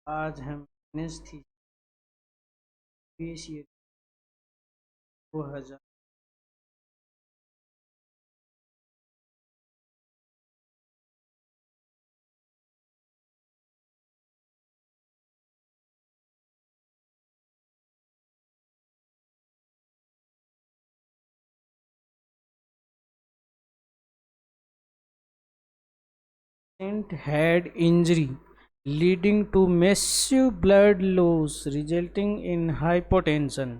आज हम anaesthesia 2000 patient had injury leading to massive blood loss resulting in hypotension.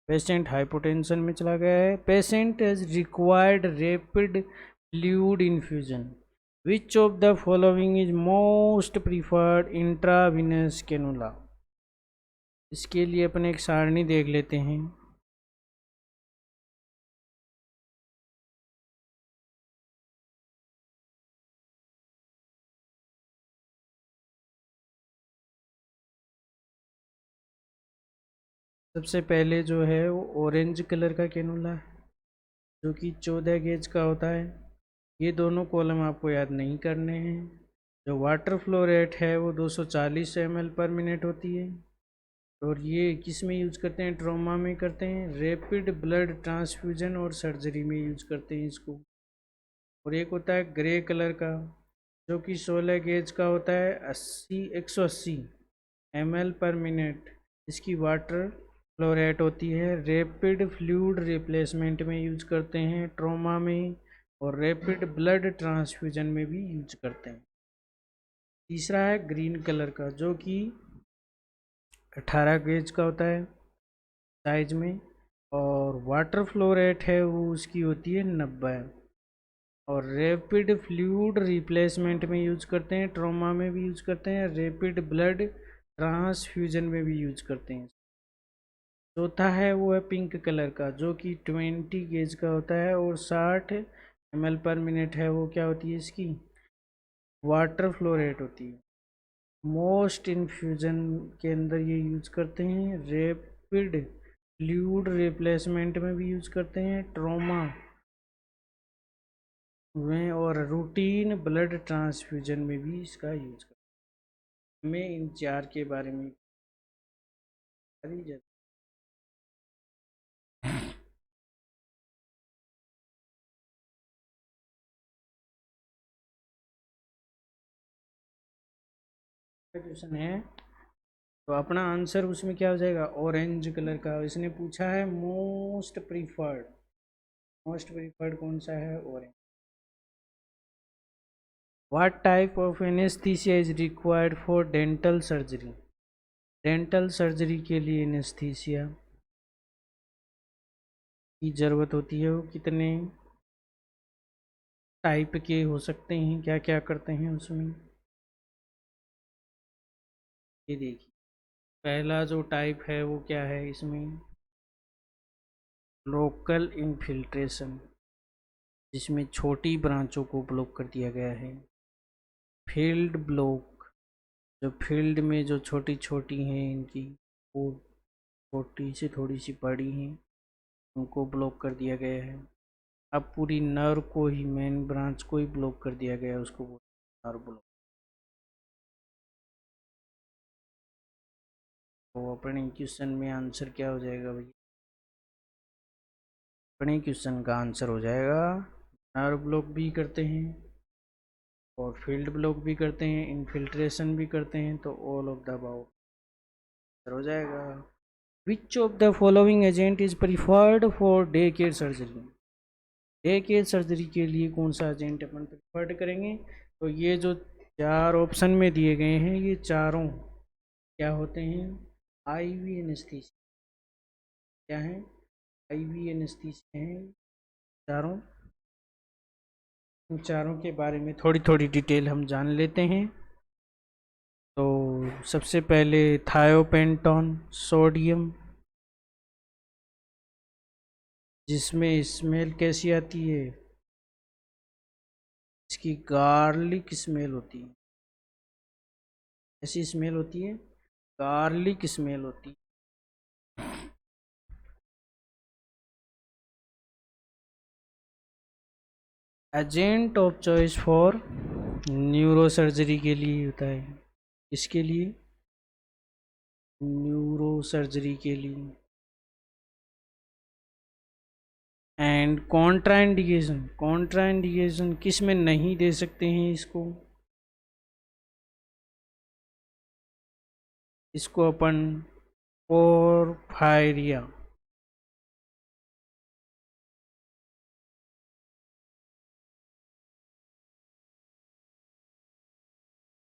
Patient hypotension में चला गया है. Patient has required rapid fluid infusion. Which of the following is most preferred intravenous cannula. इसके लिए अपने एक सारणी देख लेते हैं. सबसे पहले जो है वो ऑरेंज कलर का कैनुला है जो कि 14 गेज का होता है. ये दोनों कॉलम आपको याद नहीं करने हैं. जो वाटर फ्लो रेट है वो 240 ml पर मिनट होती है. और ये किस में यूज़ करते हैं? ट्रॉमा में करते हैं. रैपिड ब्लड ट्रांसफ्यूजन और सर्जरी में यूज़ करते हैं इसको. और एक होता है ग्रे कलर का जो कि 16 गेज का होता है. 180 ml पर मिनट इसकी वाटर फ्लो रेट होती है. रैपिड फ्लूइड रिप्लेसमेंट में यूज करते हैं, ट्रॉमा में, और रैपिड ब्लड ट्रांसफ्यूजन में भी यूज करते हैं. तीसरा है ग्रीन कलर का जो कि 18 गेज का होता है साइज में. और वाटर फ्लो रेट है वो उसकी होती है 90. और रैपिड फ्लूइड रिप्लेसमेंट में यूज करते हैं, ट्रॉमा में भी यूज करते हैं, रैपिड ब्लड ट्रांसफ्यूजन में भी यूज करते हैं. चौथा है वो है पिंक कलर का जो कि 20 गेज का होता है और 60 ml पर मिनट है. वो क्या होती है इसकी वाटर फ्लो रेट होती है. मोस्ट इन्फ्यूजन के अंदर ये यूज करते हैं. रैपिड फ्लूइड रिप्लेसमेंट में भी यूज करते हैं, ट्रॉमा में और रूटीन ब्लड ट्रांसफ्यूजन में भी इसका यूज करते हैं. हमें इन चार के बारे में क्वेश्चन है तो अपना आंसर उसमें क्या हो जाएगा? ऑरेंज कलर का. इसने पूछा है मोस्ट प्रीफर्ड. मोस्ट प्रीफर्ड कौन सा है? Orange. What type of anaesthesia is required for dental surgery. Dental surgery के लिए एनेस्थीसिया की ज़रूरत होती है. वो कितने टाइप के हो सकते हैं, क्या क्या करते हैं उसमें? ये देखिए पहला जो टाइप है वो क्या है इसमें? लोकल इन्फिल्ट्रेशन जिसमें छोटी ब्रांचों को ब्लॉक कर दिया गया है. फील्ड ब्लॉक जो फील्ड में जो छोटी छोटी हैं इनकी वो छोटी से थोड़ी सी बड़ी हैं उनको ब्लॉक कर दिया गया है. अब पूरी नर्व को ही मेन ब्रांच को ही ब्लॉक कर दिया गया है, उसको नर्व ब्लॉक. तो अपने क्वेश्चन में आंसर क्या हो जाएगा भैया? अपने क्वेश्चन का आंसर हो जाएगा नर्व ब्लॉक भी करते हैं और फील्ड ब्लॉक भी करते हैं, इन्फिल्ट्रेशन भी करते हैं. तो ऑल ऑफ द अबाउ हो जाएगा. विच of the following agent is preferred for day care surgery. Day care surgery के लिए कौन सा एजेंट अपन प्रिफर्ड करेंगे? तो ये जो चार ऑप्शन में दिए गए हैं ये चारों क्या होते हैं? IV anesthesia. क्या है? आईवी एनेस्थीसिया हैं चारों. इन चारों के बारे में थोड़ी थोड़ी डिटेल हम जान लेते हैं. तो सबसे पहले थायोपेंटॉन सोडियम जिसमें स्मेल कैसी आती है? इसकी गार्लिक स्मेल होती है. ऐसी स्मेल होती है, गार्लिक स्मेल होती है. Agent of choice for neuro surgery के लिए होता है. इसके लिए न्यूरो सर्जरी के लिए। एंड कॉन्ट्राइंडिकेशन, कॉन्ट्राइंडिकेशन किस में नहीं दे सकते हैं इसको? इसको अपन पोरफायरिया,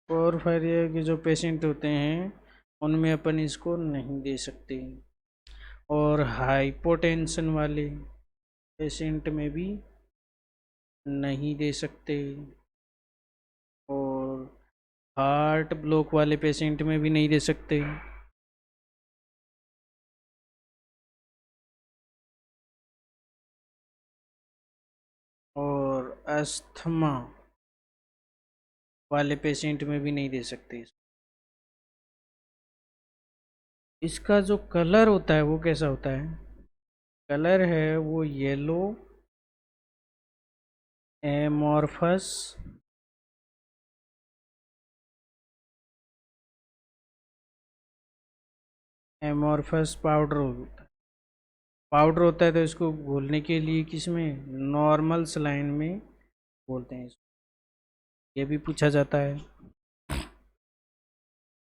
पोरफायरिया के जो पेशेंट होते हैं उनमें अपन इसको नहीं दे सकते। और हाइपोटेंशन वाले पेशेंट में भी नहीं दे सकते। और हार्ट ब्लॉक वाले पेशेंट में भी नहीं दे सकते। और अस्थमा वाले पेशेंट में भी नहीं दे सकते। इसका जो कलर होता है वो कैसा होता है? कलर है वो येलो एमॉर्फस एमॉर्फस पाउडर होता है। पाउडर होता है तो इसको घोलने के लिए किस में? नॉर्मल सलाइन में बोलते हैं इसको। ये भी पूछा जाता है।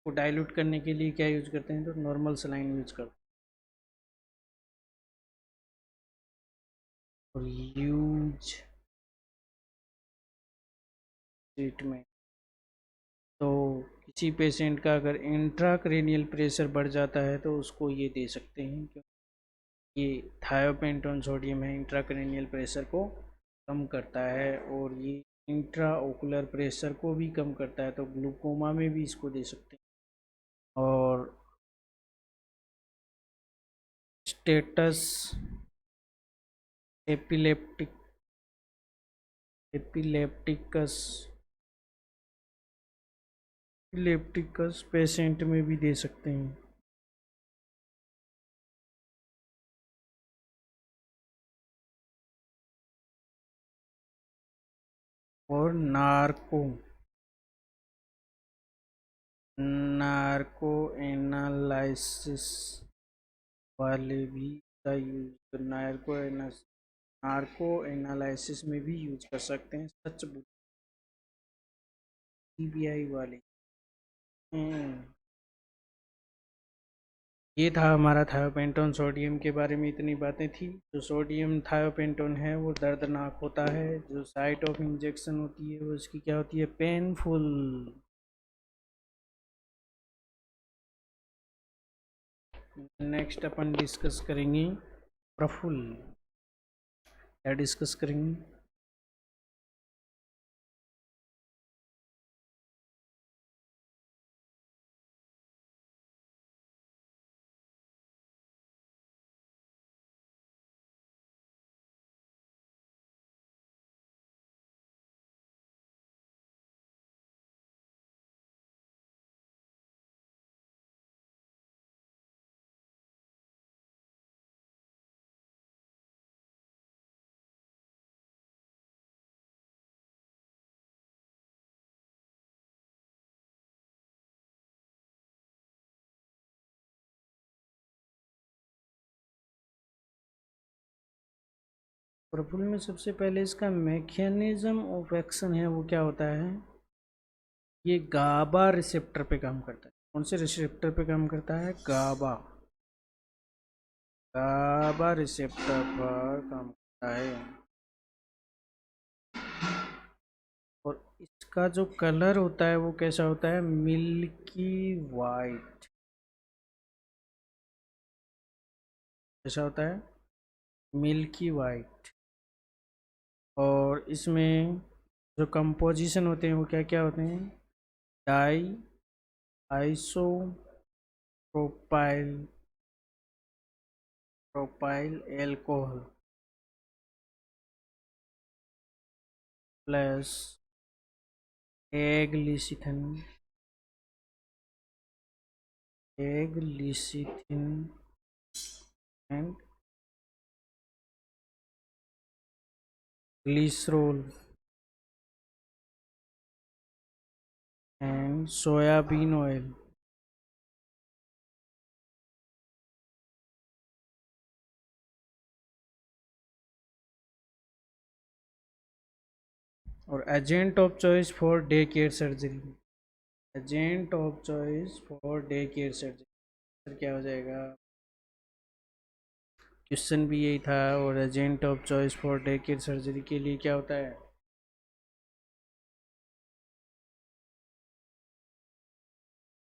वो डाइल्यूट करने के लिए क्या यूज करते हैं? तो नॉर्मल सलाइन यूज करते हैं। और यूज ट्रीटमेंट, तो किसी पेशेंट का अगर इंट्राक्रेनियल प्रेशर बढ़ जाता है तो उसको ये दे सकते हैं, क्योंकि ये थायोपेंटोन सोडियम है, इंट्राक्रेनियल प्रेशर को कम करता है और ये इंट्रा ओकुलर प्रेशर को भी कम करता है, तो ग्लूकोमा में भी इसको दे सकते हैं। और status epileptic epilepticus epilepticus patient में भी दे सकते हैं। और नार्को एनालिसिस वाले भी का यूज, नार्को एनालिसिस में भी यूज कर सकते हैं। सच सीबीआई वाले। ये था हमारा थायोपेंटोन सोडियम के बारे में, इतनी बातें थी। जो सोडियम थायोपेंटोन है वो दर्दनाक होता है। जो साइट ऑफ इंजेक्शन होती है वो इसकी क्या होती है? पेनफुल। नेक्स्ट अपन डिस्कस करेंगे प्रफुल्ल। क्या डिस्कस करेंगे? प्रफुल्ल में सबसे पहले इसका मैकेनिज्म ऑफ एक्शन है वो क्या होता है? ये गाबा रिसेप्टर पे काम करता है। कौन से रिसेप्टर पे काम करता है? गाबा, गाबा रिसेप्टर पर काम करता है। और इसका जो कलर होता है वो कैसा होता है? Milky white. कैसा होता है? Milky white. और इसमें जो कंपोजिशन होते हैं वो क्या क्या होते हैं? Diisopropyl propyl alcohol plus egg lecithin and glycerol and soybean oil. और agent of choice for day care surgery, agent of choice for day care surgery sir क्या हो जाएगा? क्वेश्चन भी यही था। और agent of choice for day care surgery के लिए क्या होता है?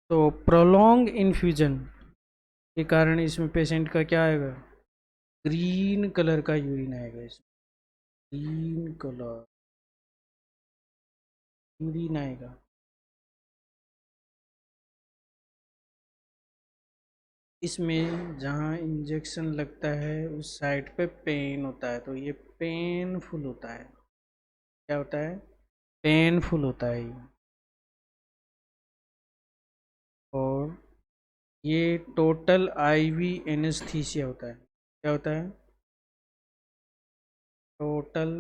तो प्रोलॉन्ग इन्फ्यूजन के कारण इसमें पेशेंट का क्या आएगा? ग्रीन कलर का यूरिन आएगा, इसमें ग्रीन कलर यूरिन आएगा। इसमें जहाँ इंजेक्शन लगता है उस साइड पे पेन होता है, तो ये पेनफुल होता है। क्या होता है? पेनफुल होता है ये। और ये टोटल आईवी एनेस्थीसिया होता है। क्या होता है? Total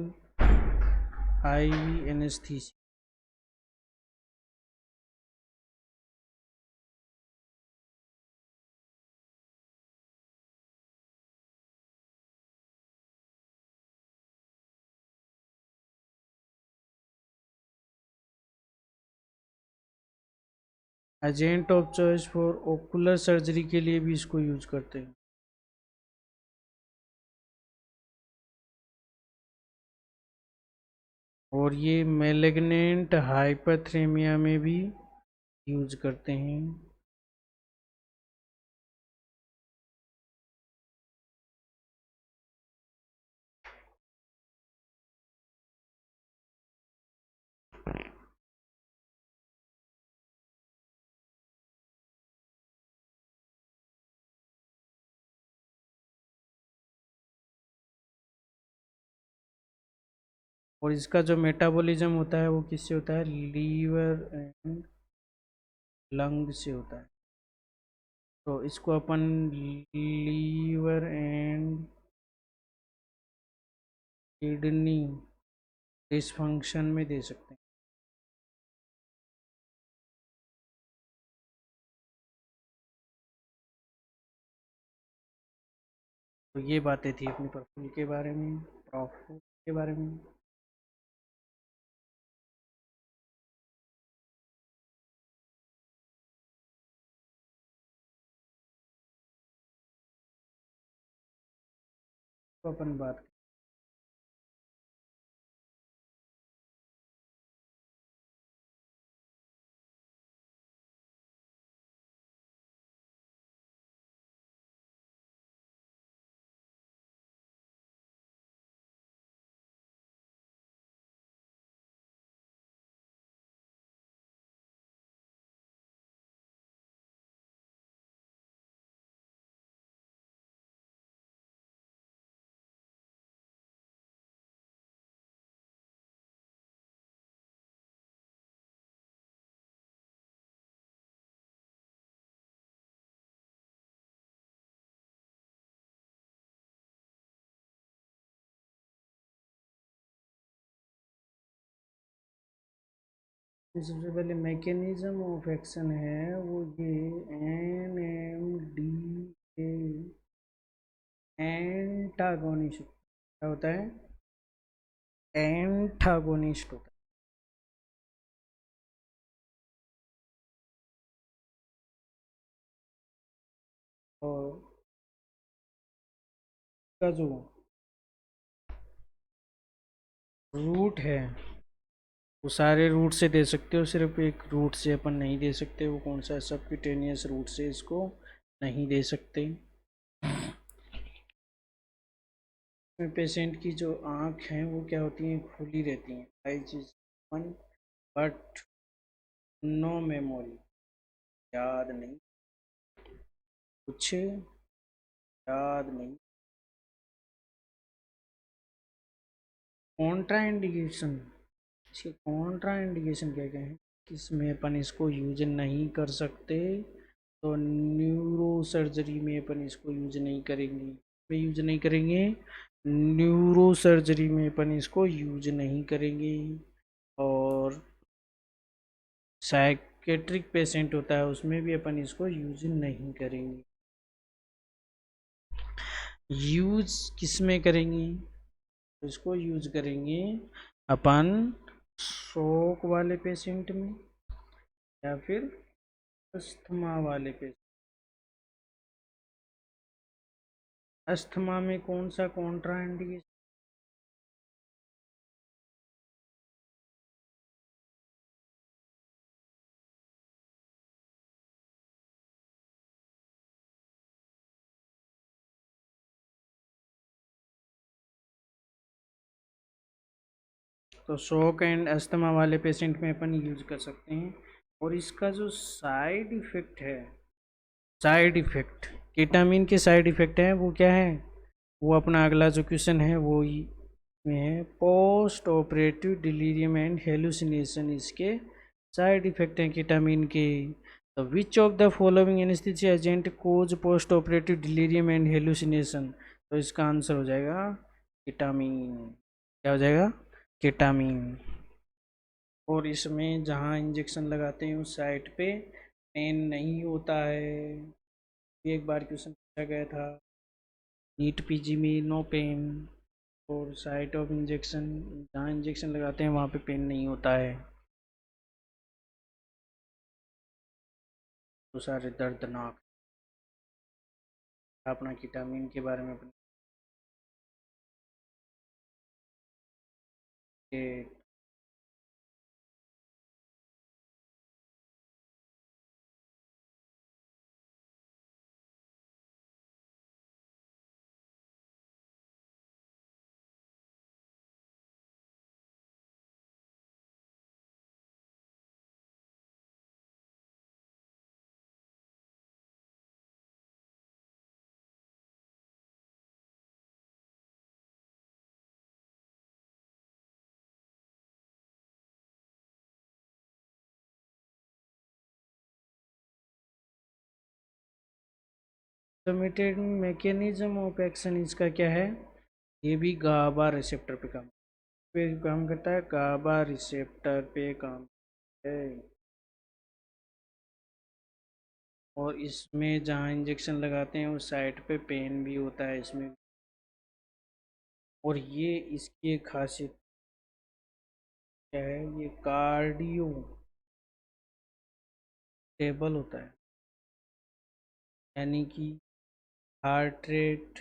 IV anesthesia. Agent of choice for ocular surgery के लिए भी इसको यूज करते हैं। और ये मैलिग्नेंट हाइपरथेमिया में भी यूज करते हैं। और इसका जो मेटाबॉलिज्म होता है वो किससे होता है? लीवर एंड लंग से होता है। तो इसको अपन लीवर एंड किडनी डिसफंक्शन में दे सकते हैं। तो ये बातें थी अपनी परफ्यूल के बारे में, प्रॉफिट के बारे में। तो अपन बात सबसे पहले मैकेनिज्म ऑफ एक्शन है वो ये N M D A antagonist. क्या होता है? एंटागोनिस्ट होता है। और का जो रूट है वो सारे रूट से दे सकते हो, सिर्फ एक रूट से अपन नहीं दे सकते। वो कौन सा है? सबक्यूटेनियस रूट से इसको नहीं दे सकते। पेशेंट की जो आँख हैं वो क्या होती हैं? खुली रहती हैं। Eyes is open but no memory, याद नहीं, कुछ याद नहीं। कॉन्ट्रा इंडिकेशन, इसके कॉन्ट्रा इंडिकेशन क्या क्या है? किसमें अपन इसको यूज नहीं कर सकते? तो न्यूरो सर्जरी में अपन इसको यूज नहीं करेंगे। में यूज नहीं करेंगे, न्यूरो सर्जरी में अपन इसको यूज नहीं करेंगे। और साइकेट्रिक पेशेंट होता है उसमें भी अपन इसको यूज नहीं करेंगे। यूज किस में करेंगे? तो इसको यूज करेंगे अपन शोक वाले पेशेंट में या फिर अस्थमा वाले पेशेंट? अस्थमा में कौन सा कॉन्ट्राइंडिकेशन? तो शोक एंड अस्थमा वाले पेशेंट में अपन यूज कर सकते हैं। और इसका जो साइड इफ़ेक्ट है, साइड इफ़ेक्ट केटामिन के साइड इफ़ेक्ट है वो क्या है, वो अपना अगला जो क्वेश्चन है वो में है post operative delirium and hallucination, इसके साइड इफ़ेक्ट हैं केटामिन के। तो which of the following anesthesia agent cause post operative delirium and hallucination? तो इसका आंसर हो जाएगा केटामिन। क्या हो जाएगा? केटामिन। और इसमें जहाँ इंजेक्शन लगाते हैं उस साइट पे पेन नहीं होता है। एक बार क्वेश्चन पूछा गया था नीट पीजी में, नो पेन। और साइट ऑफ इंजेक्शन, जहाँ इंजेक्शन लगाते हैं वहाँ पे पेन नहीं होता है। तो सारे दर्दनाक अपना केटामिन के बारे में अपने ऑटोमेटेड मैकेनिज्म ऑफ एक्शन इसका क्या है, ये भी गाबा रिसेप्टर पे काम करता है, गाबा रिसेप्टर पे काम है। और इसमें जहाँ इंजेक्शन लगाते हैं उस साइड पे पेन भी होता है इसमें। और ये इसकी एक खासियत क्या है, ये कार्डियो स्टेबल होता है, यानी कि हार्ट रेट,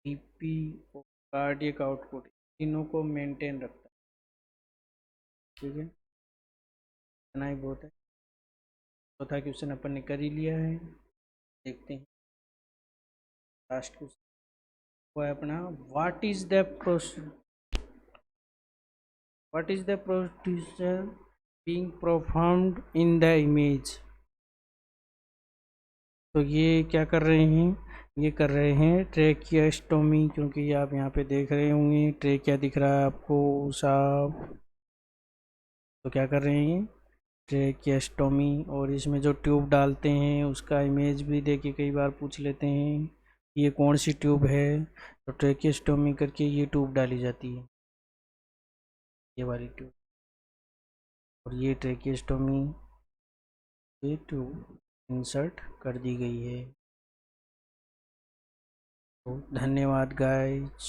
बीपी और कार्डियक आउटपुट तीनों को मेंटेन रखता है। ठीक है, इतना ही बहुत है। चौथा क्वेश्चन अपन ने कर ही लिया है, देखते हैं लास्ट क्वेश्चन वो है अपना what is the procedure being performed in the image? तो ये क्या कर रहे हैं, ये कर रहे हैं ट्रेकियास्टोमी, क्योंकि ये आप यहाँ पे देख रहे होंगे ट्रेकिया दिख रहा है आपको साफ। तो क्या कर रहे हैं, ट्रेकियास्टोमी। और इसमें जो ट्यूब डालते हैं उसका इमेज भी देखिए, कई बार पूछ लेते हैं ये कौन सी ट्यूब है, तो ट्रेकियास्टोमी करके ये ट्यूब डाली जाती है, ये वाली ट्यूब। और ये ट्रेकियास्टोमी, ये ट्यूब इंसर्ट कर दी गई है। तो धन्यवाद गाइज।